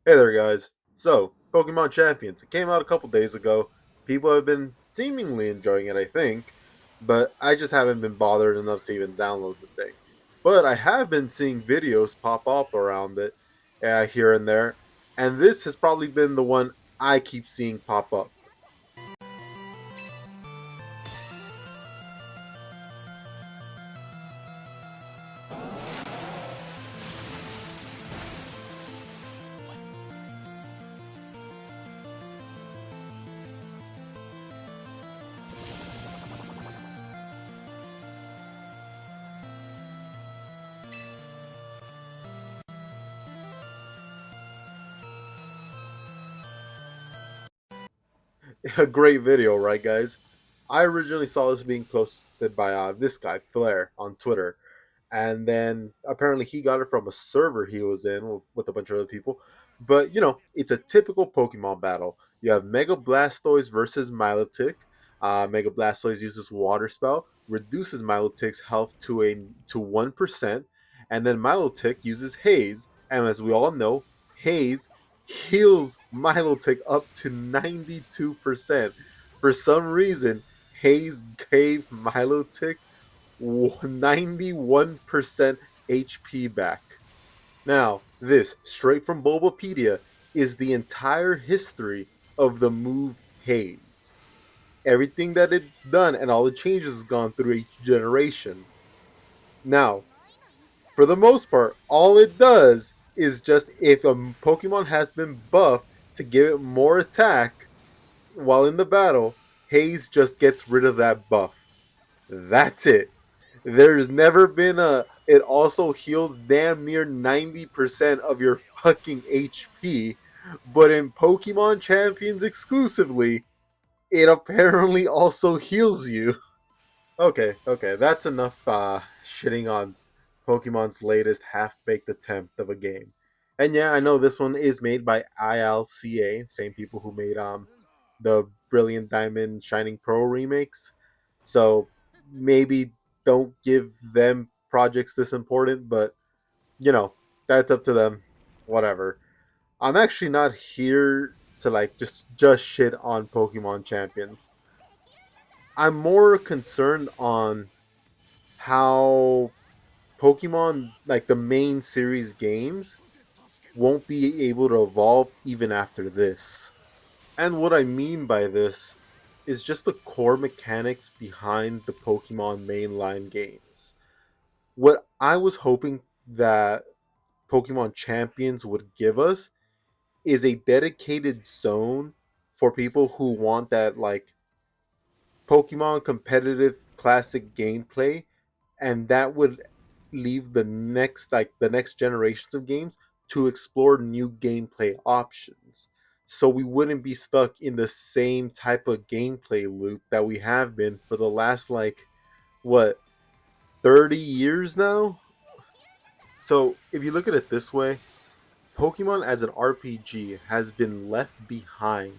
Hey there, guys. So, Pokemon Champions. It came out a couple days ago. People have been seemingly enjoying it, I think, but I just haven't been bothered enough to even download the thing. But I have been seeing videos pop up around it here and there, and this has probably been the one I keep seeing pop up. A great video, right, guys? I originally saw this being posted by this guy, Flair, on Twitter. And then apparently he got it from a server he was in with a bunch of other people. But it's a typical Pokemon battle. You have Mega Blastoise versus Milotic. Mega Blastoise uses Water Spell, reduces Milotic's health to 1%, and then Milotic uses Haze. And as we all know, Haze heals Milotic up to 92%. For some reason, Haze gave Milotic 91% HP back. Now, this, straight from Bulbapedia, is the entire history of the move Haze. Everything that it's done and all the changes has gone through each generation. Now, for the most part, all it does is just if a Pokemon has been buffed to give it more attack while in the battle, Haze just gets rid of that buff. That's it. There's never been a. It also heals damn near 90% of your fucking HP, but in Pokemon Champions exclusively, it apparently also heals you. Okay, that's enough shitting on Pokemon's latest half-baked attempt of a game. And yeah, I know this one is made by ILCA, same people who made the Brilliant Diamond Shining Pearl remakes. So maybe don't give them projects this important, but you know, that's up to them. Whatever. I'm actually not here to like just shit on Pokemon Champions. I'm more concerned on how Pokemon, like the main series games, won't be able to evolve even after this. And what I mean by this is just the core mechanics behind the Pokemon mainline games. What I was hoping that Pokemon Champions would give us is a dedicated zone for people who want that like Pokemon competitive classic gameplay, and that would leave the next generations of games to explore new gameplay options. So we wouldn't be stuck in the same type of gameplay loop that we have been for the last like what 30 years now. So if you look at it this way, Pokemon as an RPG has been left behind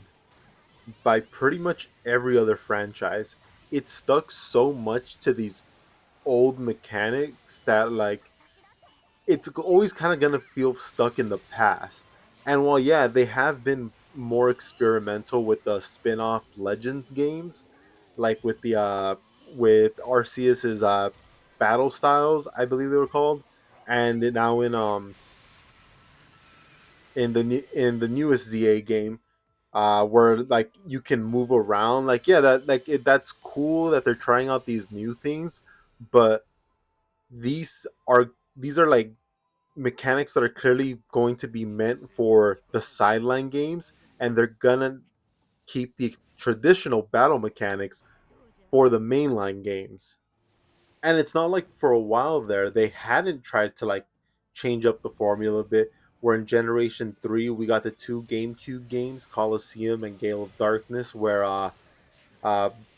by pretty much every other franchise. It's stuck so much to these old mechanics that like it's always kind of gonna feel stuck in the past. And while yeah, they have been more experimental with the spin-off Legends games, like with Arceus's battle styles, I believe they were called, and now in the newest ZA game, where like you can move around. Like yeah, that's cool that they're trying out these new things, but these are these are like mechanics that are clearly going to be meant for the sideline games, and they're gonna keep the traditional battle mechanics for the mainline games. And it's not like for a while there they hadn't tried to like change up the formula a bit. Where in Generation 3 we got the two GameCube games, Coliseum and Gale of Darkness, where uh,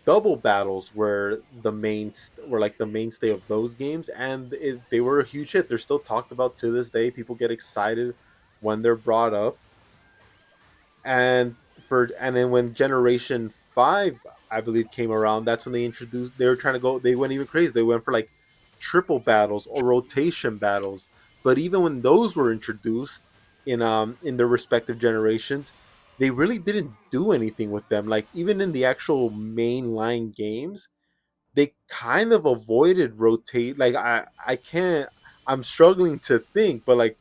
double battles were like the mainstay of those games, and they were a huge hit. They're still talked about to this day. People get excited when they're brought up, and then when Generation 5, I believe, came around, that's when they introduced. They were trying to go. They went even crazy. They went for like triple battles or rotation battles. But even when those were introduced, in their respective generations, they really didn't do anything with them. Like even in the actual mainline games, they kind of avoided rotate. Like I can't. I'm struggling to think, but like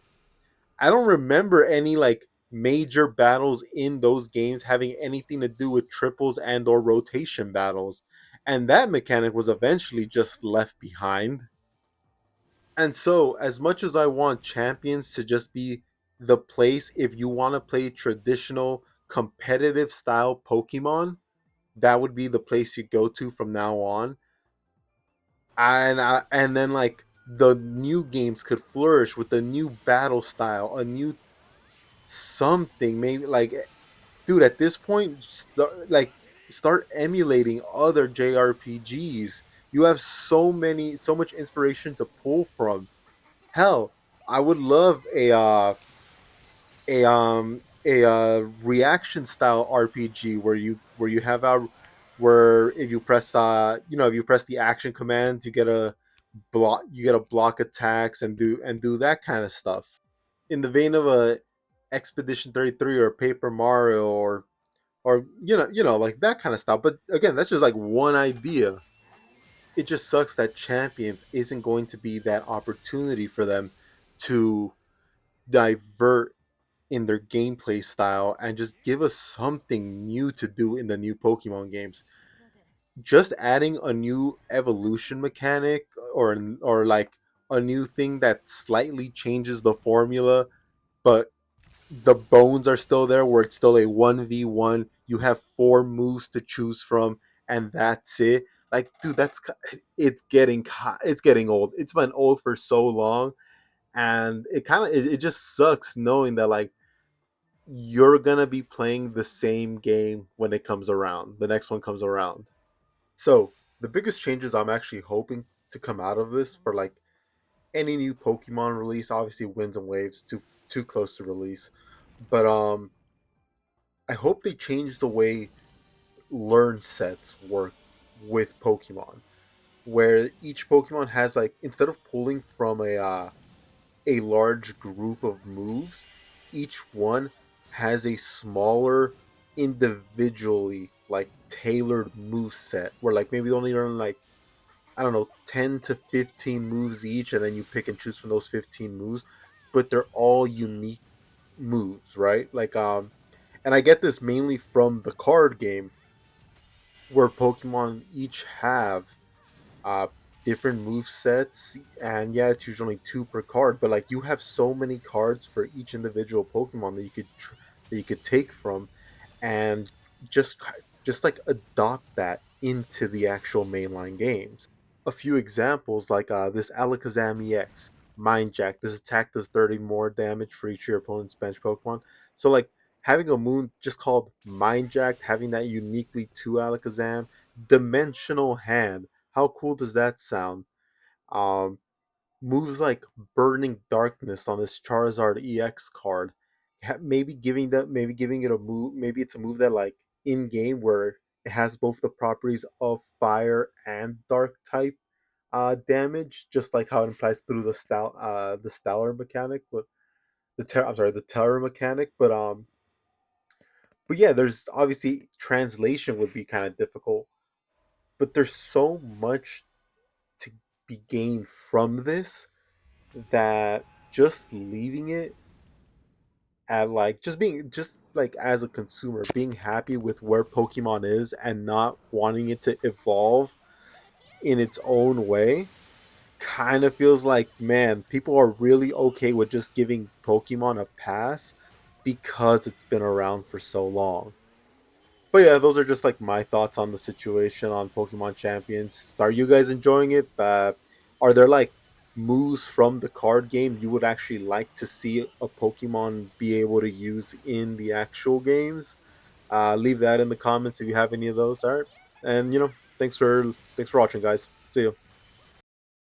I don't remember any like major battles in those games having anything to do with triples and or rotation battles. And that mechanic was eventually just left behind. And so, as much as I want champions to just be the place if you want to play traditional competitive style Pokemon, that would be the place you go to from now on. And then like the new games could flourish with a new battle style, a new something, maybe like dude, at this point start emulating other JRPGs. You have so much inspiration to pull from. Hell, I would love a reaction style RPG where you have a where if you press if you press the action commands, you get a block attacks and do that kind of stuff in the vein of a Expedition 33 or Paper Mario or like that kind of stuff. But again, that's just like one idea. It just sucks that Champions isn't going to be that opportunity for them to divert in their gameplay style and just give us something new to do in the new Pokemon games. Just adding a new evolution mechanic or like a new thing that slightly changes the formula, but the bones are still there where it's still a 1v1. You have four moves to choose from and that's it. Like dude, it's getting old. It's been old for so long, and it just sucks knowing that like you're gonna be playing the same game when it comes around. The next one comes around. So the biggest changes I'm actually hoping to come out of this for like any new Pokemon release, obviously Winds and Waves too close to release, but I hope they change the way learn sets work with Pokemon, where each Pokemon has like instead of pulling from a large group of moves, each one has a smaller, individually like tailored move set where like maybe they only learn like I don't know 10 to 15 moves each, and then you pick and choose from those 15 moves, but they're all unique moves, right? And I get this mainly from the card game where Pokemon each have uh different move sets, and yeah, it's usually two per card, but like you have so many cards for each individual Pokemon that that you could take from, and just just like adopt that into the actual mainline games. A few examples like this Alakazam EX, Mind Jack. This attack does 30 more damage for each of your opponent's bench Pokemon. So like having a moon just called Mind Jack, having that uniquely to Alakazam, Dimensional Hand. How cool does that sound? Um, Moves like Burning Darkness on this Charizard EX card. Maybe giving it a move. Maybe it's a move that like in game where it has both the properties of fire and dark type damage, just like how it applies through the stellar mechanic, but the terror mechanic. But yeah, there's obviously translation would be kind of difficult, but there's so much to be gained from this that just leaving it at like just like as a consumer being happy with where Pokemon is and not wanting it to evolve in its own way kind of feels like, man, people are really okay with just giving Pokemon a pass because it's been around for so long. But yeah, those are just like my thoughts on the situation on Pokemon Champions. Are you guys enjoying it? Are there like moves from the card game you would actually like to see a Pokemon be able to use in the actual games? Leave that in the comments if you have any of those. All right, and thanks for watching, guys. See you.